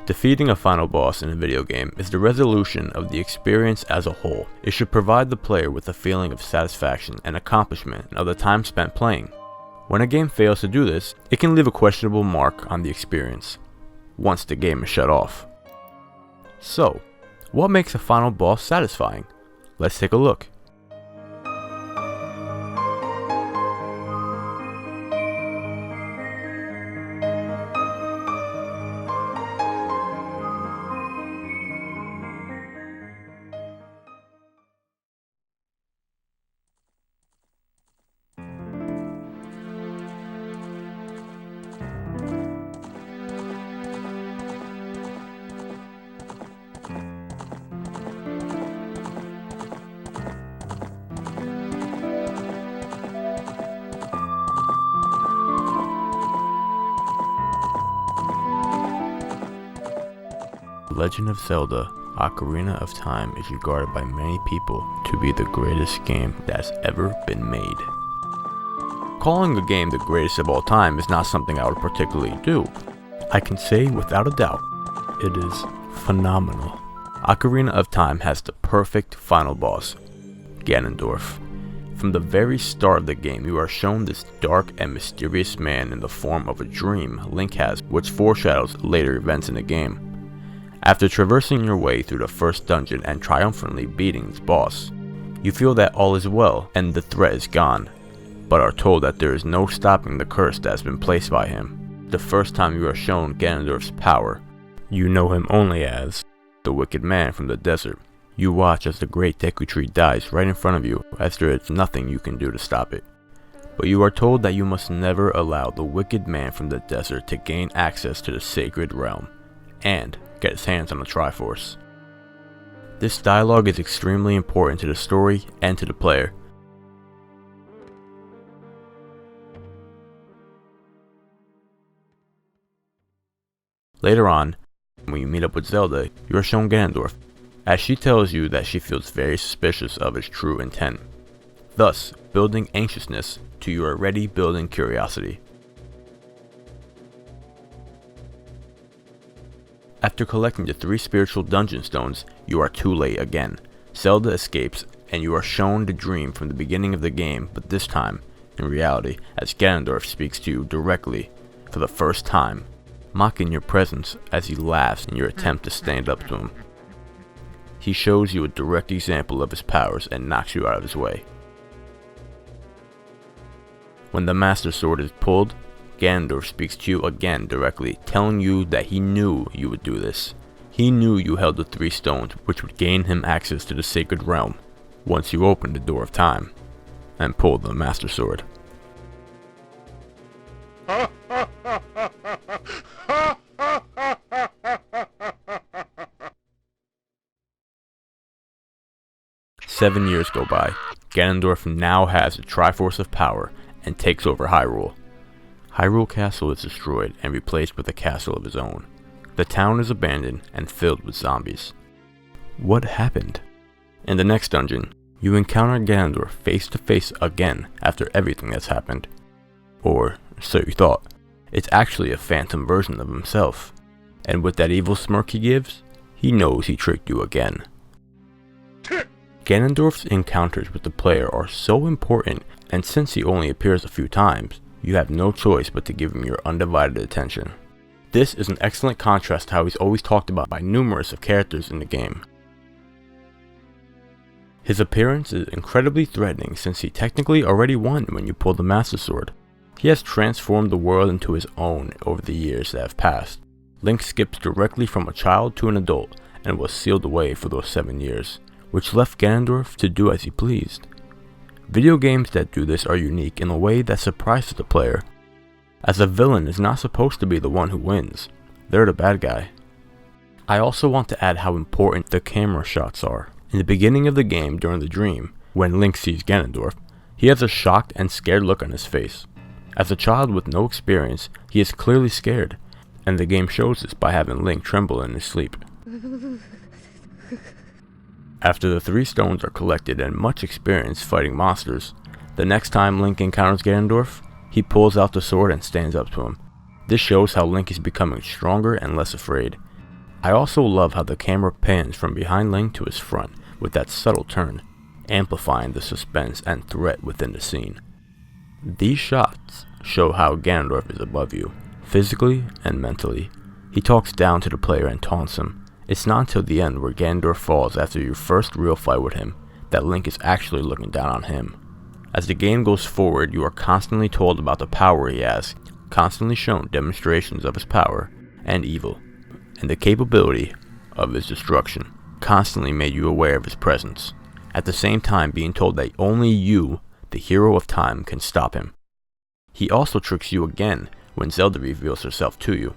Defeating a final boss in a video game is the resolution of the experience as a whole. It should provide the player with a feeling of satisfaction and accomplishment of the time spent playing. When a game fails to do this, it can leave a questionable mark on the experience once the game is shut off. So, what makes a final boss satisfying? Let's take a look. The Legend of Zelda: Ocarina of Time is regarded by many people to be the greatest game that has ever been made. Calling a game the greatest of all time is not something I would particularly do. I can say without a doubt, it is phenomenal. Ocarina of Time has the perfect final boss, Ganondorf. From the very start of the game, you are shown this dark and mysterious man in the form of a dream Link has, which foreshadows later events in the game. After traversing your way through the first dungeon and triumphantly beating its boss, you feel that all is well and the threat is gone, but are told that there is no stopping the curse that has been placed by him. The first time you are shown Ganondorf's power, you know him only as the Wicked Man from the desert. You watch as the great Deku Tree dies right in front of you, as there is nothing you can do to stop it. But you are told that you must never allow the Wicked Man from the desert to gain access to the sacred realm, and get his hands on the Triforce. This dialogue is extremely important to the story and to the player. Later on, when you meet up with Zelda, you are shown Ganondorf, as she tells you that she feels very suspicious of his true intent, thus building anxiousness to your already building curiosity. After collecting the 3 spiritual dungeon stones, you are too late again. Zelda escapes and you are shown the dream from the beginning of the game, but this time, in reality, as Ganondorf speaks to you directly for the first time, mocking your presence as he laughs in your attempt to stand up to him. He shows you a direct example of his powers and knocks you out of his way. When the Master Sword is pulled, Ganondorf speaks to you again directly, telling you that he knew you would do this. He knew you held the 3 stones, which would gain him access to the sacred realm once you opened the door of time and pulled the Master Sword. Seven years go by. Ganondorf now has the Triforce of Power and takes over Hyrule. Hyrule Castle is destroyed and replaced with a castle of his own. The town is abandoned and filled with zombies. What happened? In the next dungeon, you encounter Ganondorf face to face again after everything that's happened. Or, so you thought. It's actually a phantom version of himself. And with that evil smirk he gives, he knows he tricked you again. Ganondorf's encounters with the player are so important, and since he only appears a few times, you have no choice but to give him your undivided attention. This is an excellent contrast to how he's always talked about by numerous of characters in the game. His appearance is incredibly threatening since he technically already won when you pulled the Master Sword. He has transformed the world into his own over the years that have passed. Link skips directly from a child to an adult and was sealed away for those 7 years, which left Ganondorf to do as he pleased. Video games that do this are unique in a way that surprises the player, as a villain is not supposed to be the one who wins, they're the bad guy. I also want to add how important the camera shots are. In the beginning of the game during the dream, when Link sees Ganondorf, he has a shocked and scared look on his face. As a child with no experience, he is clearly scared, and the game shows this by having Link tremble in his sleep. After the 3 stones are collected and much experience fighting monsters, the next time Link encounters Ganondorf, he pulls out the sword and stands up to him. This shows how Link is becoming stronger and less afraid. I also love how the camera pans from behind Link to his front with that subtle turn, amplifying the suspense and threat within the scene. These shots show how Ganondorf is above you, physically and mentally. He talks down to the player and taunts him. It's not until the end where Ganondorf falls after your first real fight with him that Link is actually looking down on him. As the game goes forward, you are constantly told about the power he has, constantly shown demonstrations of his power and evil, and the capability of his destruction, constantly made you aware of his presence, at the same time being told that only you, the hero of time, can stop him. He also tricks you again when Zelda reveals herself to you.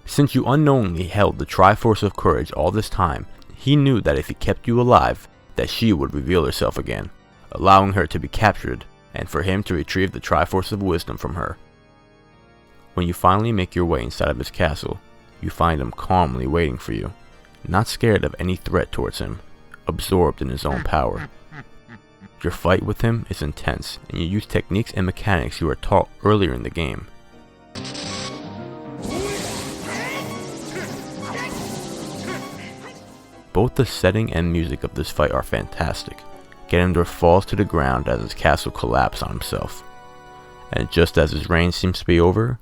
Since you unknowingly held the Triforce of Courage all this time, he knew that if he kept you alive, that she would reveal herself again, allowing her to be captured, and for him to retrieve the Triforce of Wisdom from her. When you finally make your way inside of his castle, you find him calmly waiting for you, not scared of any threat towards him, absorbed in his own power. Your fight with him is intense, and you use techniques and mechanics you were taught earlier in the game. Both the setting and music of this fight are fantastic. Ganondorf falls to the ground as his castle collapses on himself. And just as his reign seems to be over,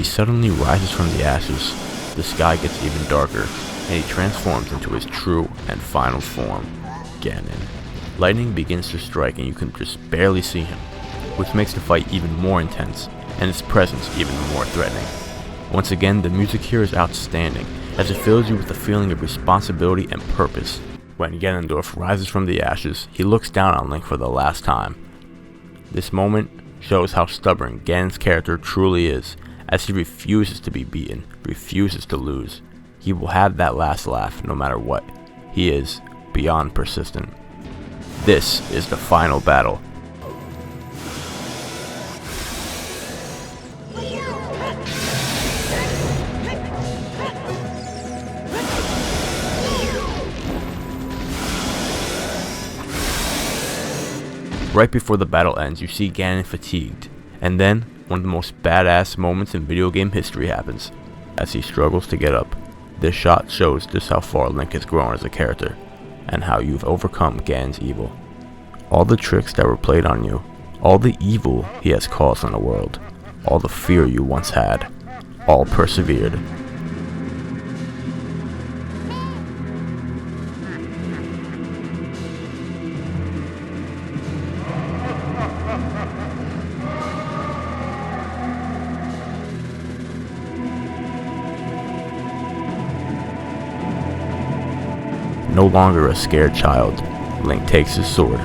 he suddenly rises from the ashes, the sky gets even darker, and he transforms into his true and final form, Ganon. Lightning begins to strike and you can just barely see him, which makes the fight even more intense, and his presence even more threatening. Once again, the music here is outstanding, as it fills you with a feeling of responsibility and purpose. When Ganondorf rises from the ashes, he looks down on Link for the last time. This moment shows how stubborn Ganon's character truly is, as he refuses to be beaten, refuses to lose. He will have that last laugh no matter what. He is beyond persistent. This is the final battle. Right before the battle ends, you see Ganon fatigued, and then one of the most badass moments in video game history happens, as he struggles to get up. This shot shows just how far Link has grown as a character, and how you've overcome Ganon's evil. All the tricks that were played on you, all the evil he has caused on the world, all the fear you once had, all persevered. No longer a scared child, Link takes his sword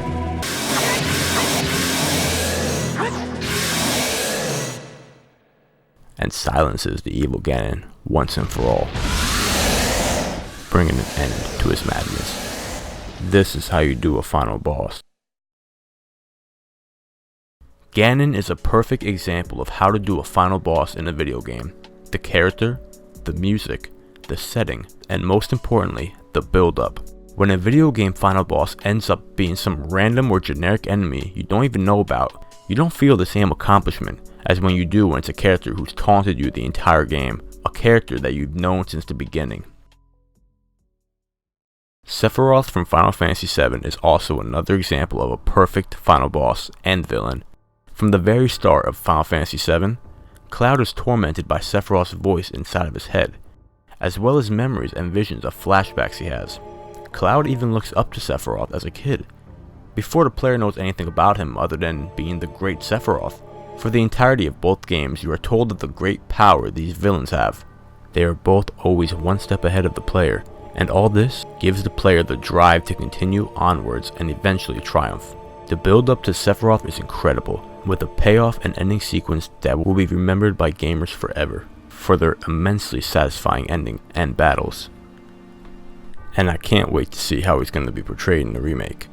and silences the evil Ganon once and for all, bringing an end to his madness. This is how you do a final boss. Ganon is a perfect example of how to do a final boss in a video game. The character, the music, the setting, and most importantly, the build-up. When a video game final boss ends up being some random or generic enemy you don't even know about, you don't feel the same accomplishment as when you do when it's a character who's taunted you the entire game, a character that you've known since the beginning. Sephiroth from Final Fantasy VII is also another example of a perfect final boss and villain. From the very start of Final Fantasy VII, Cloud is tormented by Sephiroth's voice inside of his head, as well as memories and visions of flashbacks he has. Cloud even looks up to Sephiroth as a kid, before the player knows anything about him other than being the great Sephiroth. For the entirety of both games, you are told of the great power these villains have. They are both always one step ahead of the player, and all this gives the player the drive to continue onwards and eventually triumph. The build up to Sephiroth is incredible, with a payoff and ending sequence that will be remembered by gamers forever, for their immensely satisfying ending and battles. And I can't wait to see how he's going to be portrayed in the remake.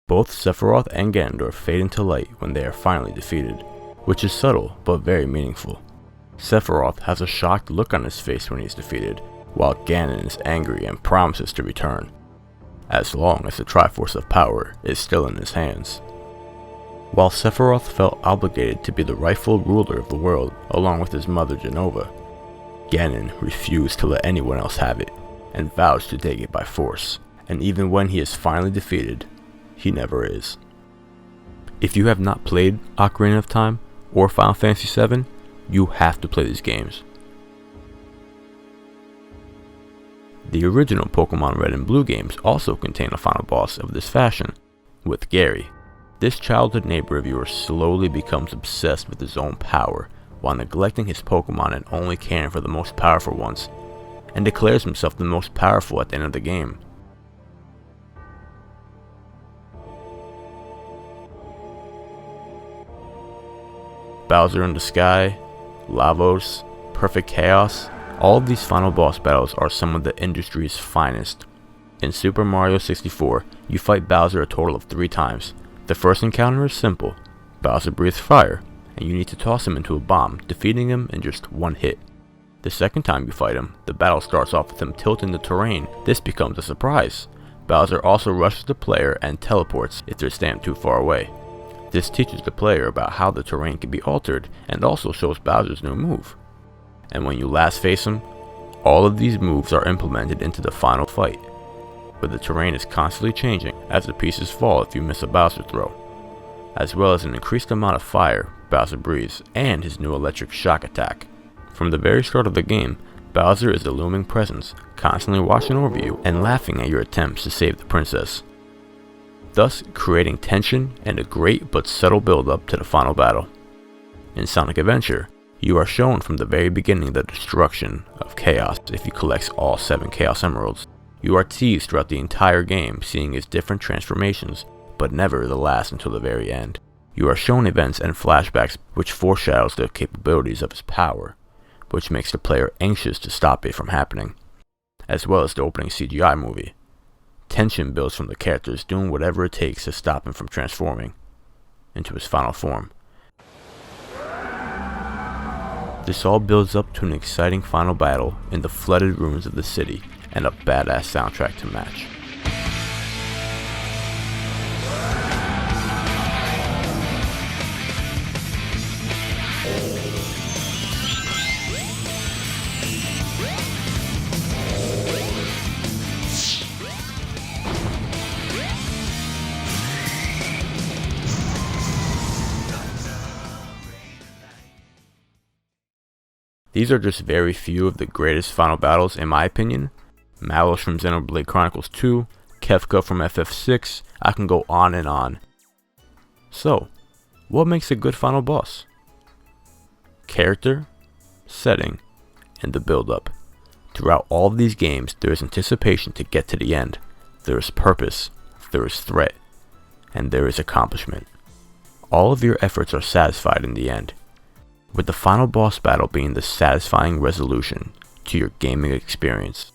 Both Sephiroth and Ganondorf fade into light when they are finally defeated, which is subtle but very meaningful. Sephiroth has a shocked look on his face when he is defeated, while Ganon is angry and promises to return, as long as the Triforce of Power is still in his hands. While Sephiroth felt obligated to be the rightful ruler of the world along with his mother Jenova, Ganon refused to let anyone else have it, and vows to take it by force, and even when he is finally defeated, he never is. If you have not played Ocarina of Time or Final Fantasy VII, you have to play these games. The original Pokemon Red and Blue games also contain a final boss of this fashion, with Gary. This childhood neighbor of yours slowly becomes obsessed with his own power, while neglecting his Pokemon and only caring for the most powerful ones, and declares himself the most powerful at the end of the game. Bowser in the Sky, Lavos, Perfect Chaos, all of these final boss battles are some of the industry's finest. In Super Mario 64, you fight Bowser a total of 3 times. The first encounter is simple. Bowser breathes fire, and you need to toss him into a bomb, defeating him in just 1 hit. The second time you fight him, the battle starts off with him tilting the terrain. This becomes a surprise. Bowser also rushes the player and teleports if they stand too far away. This teaches the player about how the terrain can be altered and also shows Bowser's new move. And when you last face him, all of these moves are implemented into the final fight, where the terrain is constantly changing as the pieces fall if you miss a Bowser throw, as well as an increased amount of fire Bowser breathes and his new electric shock attack. From the very start of the game, Bowser is a looming presence, constantly watching over you and laughing at your attempts to save the princess, thus creating tension and a great but subtle build-up to the final battle. In Sonic Adventure, you are shown from the very beginning the destruction of Chaos if you collect all 7 Chaos Emeralds. You are teased throughout the entire game, seeing his different transformations, but never the last until the very end. You are shown events and flashbacks which foreshadows the capabilities of his power, which makes the player anxious to stop it from happening, as well as the opening CGI movie. Tension builds from the characters doing whatever it takes to stop him from transforming into his final form. This all builds up to an exciting final battle in the flooded ruins of the city and a badass soundtrack to match. These are just very few of the greatest final battles in my opinion. Malus from Xenoblade Chronicles 2, Kefka from FF6, I can go on and on. So, what makes a good final boss? Character, setting, and the build-up. Throughout all of these games, there is anticipation to get to the end. There is purpose, there is threat, and there is accomplishment. All of your efforts are satisfied in the end, with the final boss battle being the satisfying resolution to your gaming experience.